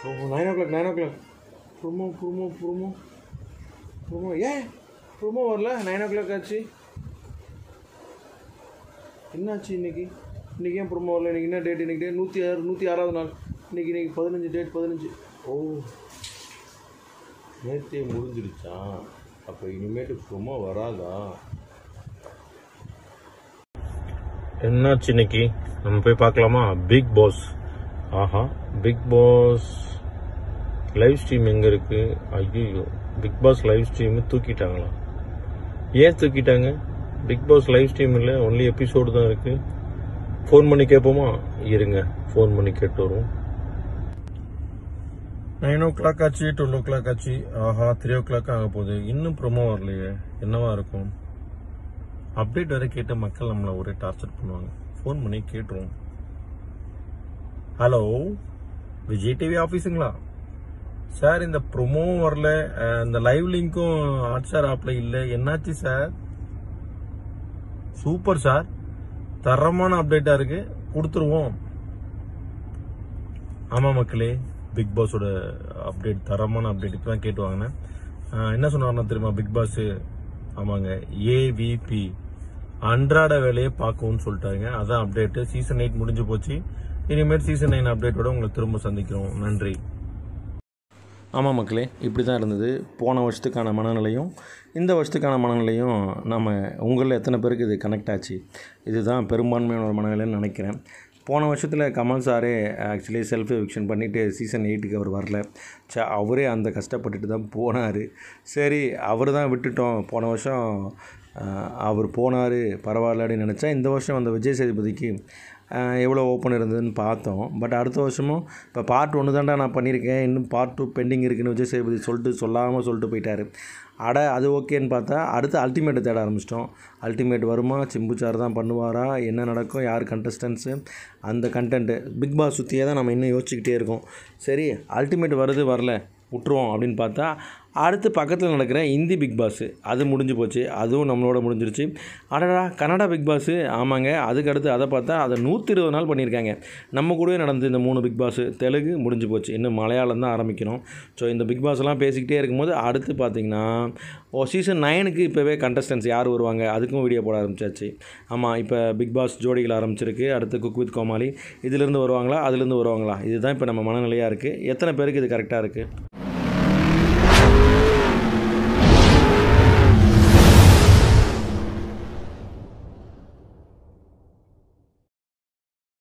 ஓ 9 o'clock promo ஏன் promo வரல? 9 o'clock ஆச்சு. என்னாச்சு இன்னைக்கு ஏன் ப்ரோமோ வரல? இன்றைக்கி என்ன டேட்? இன்றைக்கி டேட் 106வது நாள். இன்றைக்கி 15 டேட் 15. ஓ நேற்றே முடிஞ்சிடுச்சா? அப்போ இனிமேட்டு ப்ரோமோ வராதா? என்னாச்சு இன்னைக்கு? நம்ம போய் பார்க்கலாமா? Bigg Boss. ஆஹா, பிக் பாஸ் லைவ் ஸ்ட்ரீம் எங்கே இருக்குது? ஐயோ, பிக் பாஸ் லைவ் ஸ்ட்ரீம் தூக்கிட்டாங்களா? ஏன் தூக்கிட்டாங்க? பிக் பாஸ் லைவ் ஸ்ட்ரீம் இல்லை, ஒன்லி எபிசோடு தான் இருக்குது. ஃபோன் பண்ணி கேட்போமா? இருங்க, ஃபோன் பண்ணி கேட்டு வருவோம். 9 o'clock ஆச்சு, 12 o'clock ஆச்சு. ஆஹா, 3 o'clock ஆக போகுது. இன்னும் ப்ரோமோ வரலையே. என்னவா இருக்கும்? அப்டேட் வரை கேட்ட மக்கள் நம்மளை ஒரே டார்ச்சர் பண்ணுவாங்க. ஃபோன் பண்ணி கேட்டுருவோம். ஹலோ, விஜய் டிவி ஆஃபீஸுங்களா சார்? இந்த ப்ரோமோ வரல, இந்த லைவ் லிங்க்கும் ஹாட்ஸ்டார் ஆப்ல இல்லை. என்னாச்சு சார்? சூப்பர் சார், தரமான அப்டேட்டா இருக்கு, கொடுத்துருவோம். ஆமா மக்களே, பிக் பாஸோட அப்டேட் தரமான அப்டேட் இப்போ தான் கேட்டு வாங்கினேன். என்ன சொன்னார்னா தெரியுமா பிக் பாஸ்? ஆமாங்க, ஏவிபி அன்றாட வேலையை பார்க்கவும் சொல்லிட்டாங்க. அதான் அப்டேட். சீசன் 8 முடிஞ்சு போச்சு. இனிமேல் சீசன் 9 அப்டேட்டோட உங்களை திரும்ப சந்திக்கிறோம். நன்றி. ஆமாம் மக்களே, இப்படி தான் இருந்தது போன வருஷத்துக்கான மனநிலையும் இந்த வருஷத்துக்கான மனநிலையும். நம்ம உங்களில் எத்தனை பேருக்கு இது கனெக்ட் ஆச்சு? இதுதான் பெரும்பான்மையான ஒரு மனநிலைன்னு நினைக்கிறேன். போன வருஷத்தில் கமல் சாரே ஆக்சுவலி செல்ஃப் எவிக்ஷன் பண்ணிவிட்டு சீசன் 8க்கு அவர் வரல. அவரே அந்த கஷ்டப்பட்டுட்டு தான் போனார். சரி, அவர் தான் விட்டுட்டோம். போன வருஷம் அவர் போனார், பரவாயில்ல அப்படின்னு நினச்சா, இந்த வருஷம் அந்த விஜய் சேதுபதிக்கு எவ்வளோ ஓப்பன் இருந்ததுன்னு பார்த்தோம். பட் அடுத்த வருஷமும் இப்போ பார்ட் 1 தான்டா நான் பண்ணியிருக்கேன், இன்னும் பார்ட் 2 பெண்டிங் இருக்குன்னு விஜய் சேதுபதி சொல்லாமல் சொல்லிட்டு போயிட்டார். அது ஓகேன்னு பார்த்தா அடுத்து அல்டிமேட்டை தேட ஆரம்பிச்சிட்டோம். அல்டிமேட் வருமா? சிம்புச்சார் தான் பண்ணுவாரா? என்ன நடக்கும்? யார் கண்டஸ்டன்ஸு? அந்த கண்டென்ட்டு பிக் பாஸ் சுற்றியே தான் நம்ம இன்னும் யோசிச்சுக்கிட்டே இருக்கோம். சரி, அல்டிமேட் வருது, வரல விட்டுருவோம் அப்படின்னு பார்த்தா அடுத்து பக்கத்தில் நடக்கிற இந்தி பிக் பாஸு அது முடிஞ்சு போச்சு. அதுவும் நம்மளோட முடிஞ்சிருச்சு. அடடா, கன்னடா பிக் பாஸு. ஆமாங்க, அதுக்கடுத்து அதை பார்த்தா அதை 120 நாள் பண்ணியிருக்காங்க. நம்ம கூடவே நடந்து இந்த 3 பிக் பாஸு. தெலுங்கு முடிஞ்சு போச்சு, இன்னும் மலையாளம் தான் ஆரம்பிக்கணும். ஸோ இந்த பிக் பாஸ்லாம் பேசிக்கிட்டே இருக்கும்போது அடுத்து பார்த்திங்கன்னா சீசன் 9க்கு இப்போவே கண்டஸ்டன்ஸ் யார் வருவாங்க அதுக்கும் வீடியோ போட ஆரம்பிச்சாச்சு. ஆமாம், இப்போ பிக் பாஸ் ஜோடிகள் ஆரம்பிச்சிருக்கு. அடுத்து குக் வித் கோமாளி. இதிலேருந்து வருவாங்களா, அதுலேருந்து வருவாங்களா? இதுதான் இப்போ நம்ம மனநிலையாக இருக்குது. எத்தனை பேருக்கு இது கரெக்டாக இருக்குது?